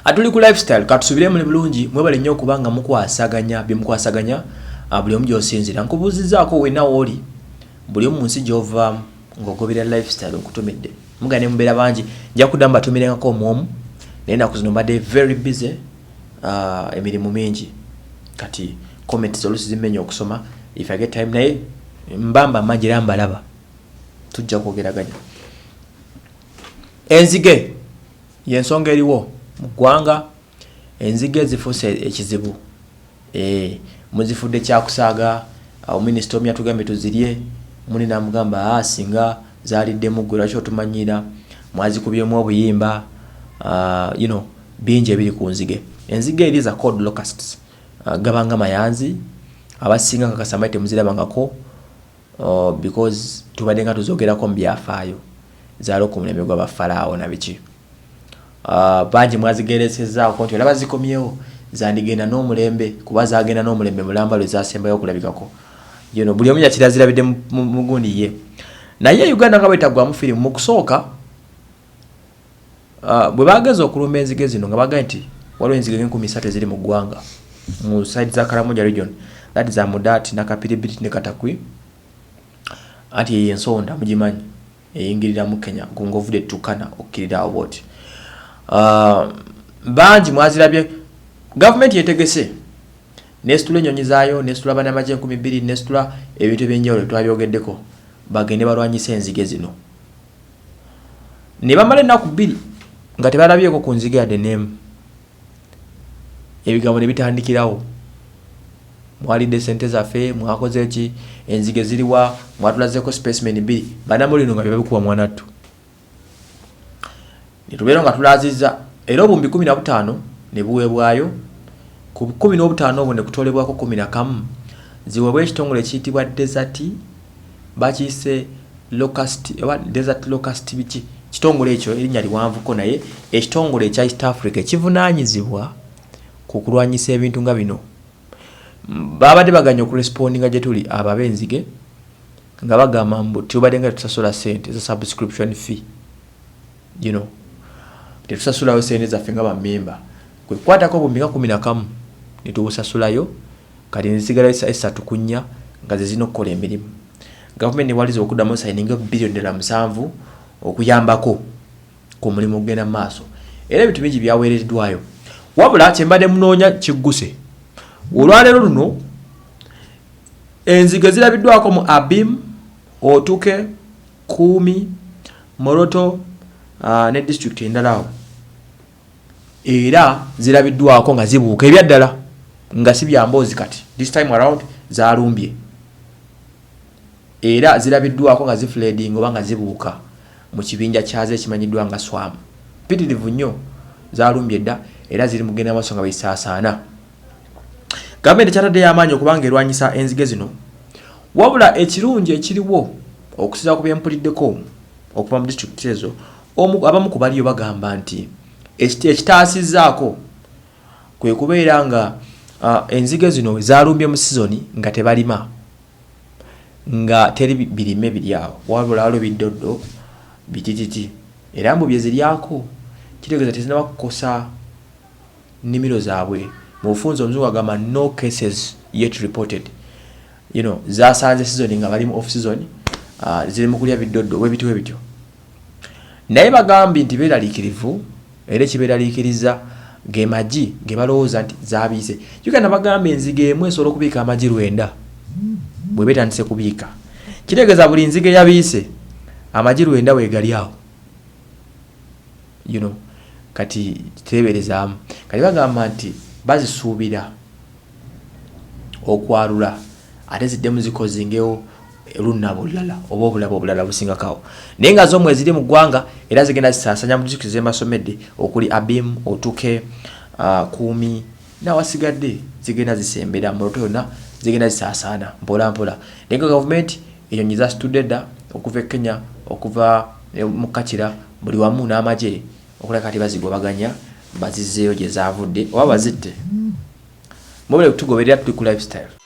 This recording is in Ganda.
Atuli ku lifestyle katusubire mu bulungi mwebale nnyo kubanga mukwasaganya bimukwasaganya buli omu gy'osinzira nkubuuzizaako wenna wooli buli omu nsi gy'ova ng'ogobera lifestyle okutumidde mugane mubeera bangi nja kudda mbatumirengako omwomu naye ennaku zino mbadde very busy emirimu mingi kati comments oluusi zimmenya okusoma if I get time naye mbamba mangi era mbalaba tujja kwogeraganya enzige y'ensonga eriwo mu ggwanga enzige zifuuse ekizibu muzifudde kyakusaaga awo minisita omu yatugambye tuzirye muni namugamba singa zaliddemu ggwe lwaki otumanyira mwazikubyemu obuyimba bingi ebiri ku nzige enzige eri za cold locusts gabanga mayanzi abasinga kakasamaye temuzirabangako because tubadde nga tuzogerako mu byafaayo zaalo ku mulembe gw'abafalaawo na biki bangi mwazigeresezaako nti olaba zikomyewo zandigenda n'omulembe kuba zagenda n'omulembe mulamba lwe zasembayo okulabikako buli omu yakirazirabidde mu gundi ye naye Uganda nga bwetagwamu firimu mu kusooka bwe bageza okulumba enzige zino nga bagaye nti waliwo enzige nga 300 eziri mu ggwanga mu side za Karamoja region that is Mudati Nakapiripiti ne Katakwi anti ye ensonda mugimanyi eyingirira mu Kenya ngovudde tukana okirira oboti bangi mwazirabye government yetegese nesitula ennyonyi zaayo nesitula banamaje 200 nesitula ebintu ebyenjawulo twabyogeddeko bagende balwanyisa enzige zino ne bamala ennaku 2 nga tebalabyeko ku nzige yadde n'emu ebigambo ne bitandikirawo mwalidde sente zaffe mwakoze eki enzige ziriwa mwatulazeeko specimen 2 banamulino nga byabikuwa mwanattu nitubeera nga tulaziza era obumbi 15 ne buweebwayo ku 15 obwo ne kutolebwako 11 ziweebwa ekitongole ekiyitibwa desert bakiyise desert locust biki kitongole ekyo erinnya liwanvuko naye ekitongole ekya East Africa ekivunaanyizibwa ku kulwanyisa ebintu nga bino babadde baganya okurespondinga gye tuli ababenzige nga bagamba mbu tubadde nga tusasula sente za subscription fee tetusasulayo sente zaffe nga bammemba kwekwatako obumbi nga 11 netubusasulayo kati nezisigala 3 ku 4 nga zezina okukola emirimu gavumenti newaliza okuddamu sayininga $7 okuyambako ku mulimu ogenda mu maaso era ebintu bingi byaweereddwayo wabula kyembadde munoonya kigguse olwaleero luno enzige zirabiddwako mu Abim, Otuke, Kumi, Moroto ne district endala era zirabiddwako nga zibuuka ebyaddala nga si byamboozi kati this time around zalumbye era zirabiddwako nga zifleding oba nga zibuuka mu kibinja kyazo ekimanyiddwa nga swarm mpitirivu nnyo zalumbye dda era ziri mugenda maaso nga bisaasaana gavumenti ekyataddeyo amaanyi okubanga erwanyisa enzige zino wabula ekirungi ekiriwo okusiza ku byempuliddeko okuva mu district ezo abamu ku baliyo bagamba nti ekitaasizzaako kwe kubeera nga enzige zino zalumbye mu sizoni nga tebalima nga teri birime biri awo wabula waliwo biddoddo bitititi era mbu bye ziryako kitegeeza tezinaba kukosa nnimiro zaabwe mu bufunza omuzungu agamba no cases yet reported zasanze sizoni nga bali mu off season ziri mu kulya biddoddo webityo webityo naye bagambye nti beeraliikirivu era ekibeeraliikiriza ge magi ge balowooza nti zaabiise Uganda bagamba enzige emu esobola okubiika amagi 9 bwe betandise kubiika kitegeeza buli nzige yabiise amagi 9 weegali awo kati teberezaamu kati bagamba nti bazisuubira okwalula ate ziddemu zikozingewo lunabo olulala oba obulabo obulala busingakawo naye nga z'omwe ziri mu ggwanga era zigenda zisaasanya mu disitulikiti z'embasomedde okuli Abim, Otuke, Kumi n'awasigadde zigenda zisembera mu Moroto yonna zigenda zisaasaana mpola mpola naye nga gavumenti ennyonyi zasitudde dda okuva e Kenya okuva mu Kakira buli wamu n'amagye okulaba kati bazigobaganya bazizzeeyo gye zaavudde oba bazitte mubule kutugoberera tuli ku lifestyle